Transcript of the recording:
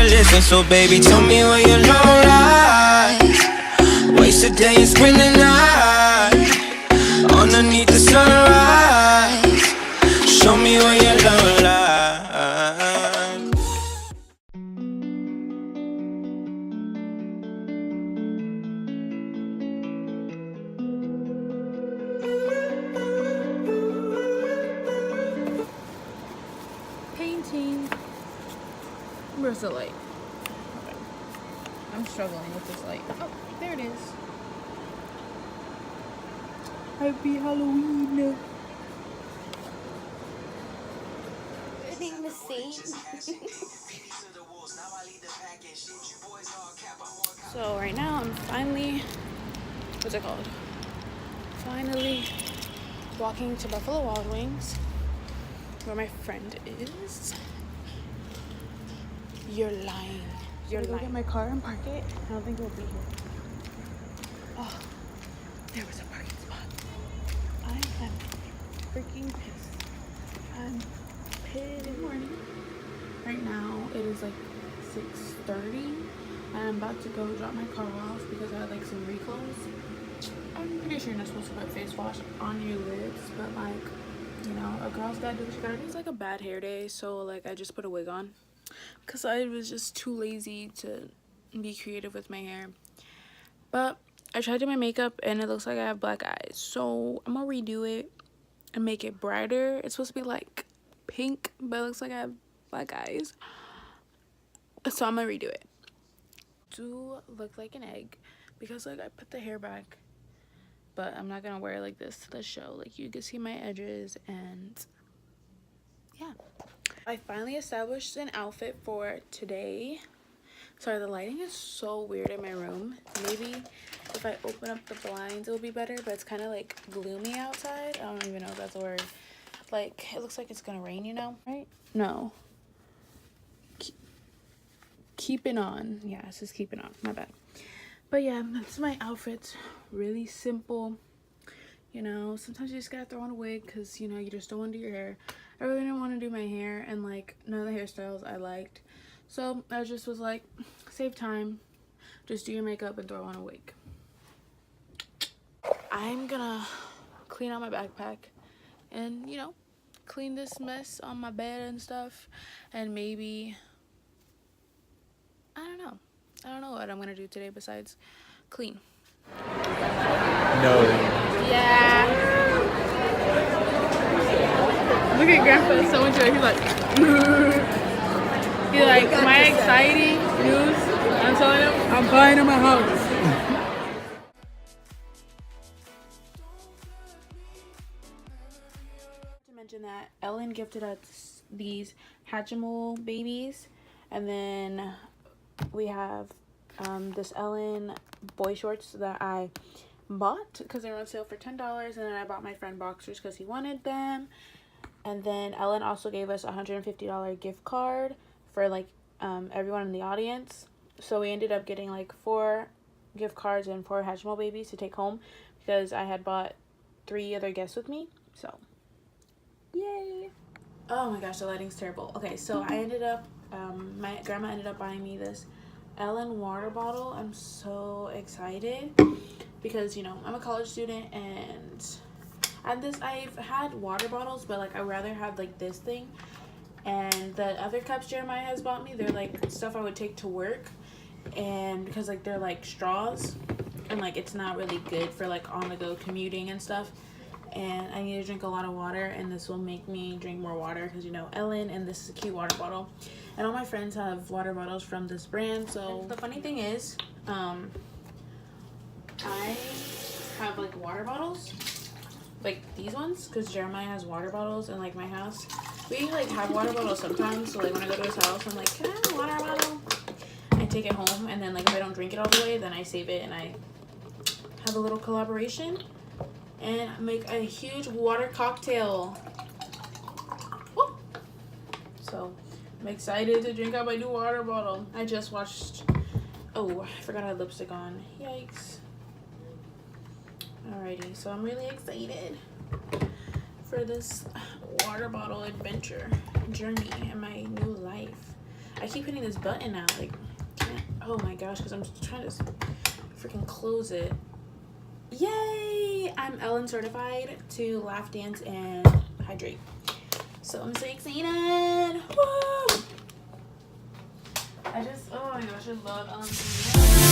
wanna listen, so baby, tell me where your love lies. Waste a day and spend the night underneath the sunrise. Show me where your love lies. Painting. Where's the light? Okay. I'm struggling with this light. Oh, there it is. Happy Halloween. So right now I'm finally, what's it called? Finally walking to Buffalo Wild Wings, where my friend is. You're lying. You're lying. Get my car and park it. I don't think we'll be here. Oh, there was a parking spot. I am freaking pissed. I'm pissed. Good morning. Right now it is like 6:30, and I'm about to go drop my car off because I had like some recalls. I'm pretty sure you're not supposed to put face wash on your lips, but like, you know, a girl's gotta do what she gotta do. It's like a bad hair day, so like I just put a wig on because I was just too lazy to be creative with my hair. But I tried to do my makeup and it looks like I have black eyes, so I'm gonna redo it and make it brighter. It's supposed to be like pink, but it looks like I have black eyes, so I'm gonna redo it. Do look like an egg because like I put the hair back, but I'm not gonna wear it like this to the show. Like you can see my edges, and yeah. I finally established an outfit for today. Sorry, the lighting is so weird in my room. Maybe if I open up the blinds it'll be better, but it's kind of like gloomy outside. I don't even know if that's a word. Like it looks like it's gonna rain, you know, right? No. Keeping on. Yeah, it's just keeping on. My bad. But yeah, that's my outfit. Really simple. You know, sometimes you just gotta throw on a wig because, you know, you just don't want to do your hair. I really didn't want to do my hair, and like none of the hairstyles I liked. So I just was like, save time. Just do your makeup and throw on a wig. I'm gonna clean out my backpack and, you know, clean this mess on my bed and stuff. And maybe, I don't know what I'm gonna do today besides clean. No. Yeah. Look at Grandpa, so enjoyed. He's like, he's like, my exciting news. I'm telling him, I'm buying him a house. To mention that Ellen gifted us these Hatchimal babies, and then we have this Ellen boy shorts that I bought because they were on sale for $10, and then I bought my friend boxers because he wanted them. And then Ellen also gave us a $150 gift card for like everyone in the audience, so we ended up getting like 4 gift cards and 4 Hatchimal babies to take home because I had bought 3 other guests with me. So yay. Oh my gosh, the lighting's terrible. Okay, so I ended up my grandma ended up buying me this Ellen water bottle. I'm so excited because, you know, I'm a college student, and I've had water bottles, but like I rather have like this thing. And the other cups Jeremiah has bought me, they're like stuff I would take to work, and because like they're like straws, and like it's not really good for like on the go commuting and stuff. And I need to drink a lot of water, and this will make me drink more water because, you know, Ellen, and this is a cute water bottle. And all my friends have water bottles from this brand. So the funny thing is, I have like water bottles, like these ones, because Jeremiah has water bottles in like my house. We like have water bottles sometimes, so like when I go to his house, I'm like, can I have a water bottle? I take it home, and then like if I don't drink it all the way, then I save it and I have a little collaboration and make a huge water cocktail. Woo! So I'm excited to drink out my new water bottle. I just watched, oh, I forgot I had lipstick on. Yikes. Alrighty, so I'm really excited for this water bottle adventure journey in my new life. I keep hitting this button now. Like, oh my gosh, because I'm trying to freaking close it. Yay! I'm Ellen certified to laugh, dance, and hydrate. So I'm so excited. Woo! Oh my gosh, I love Ellen.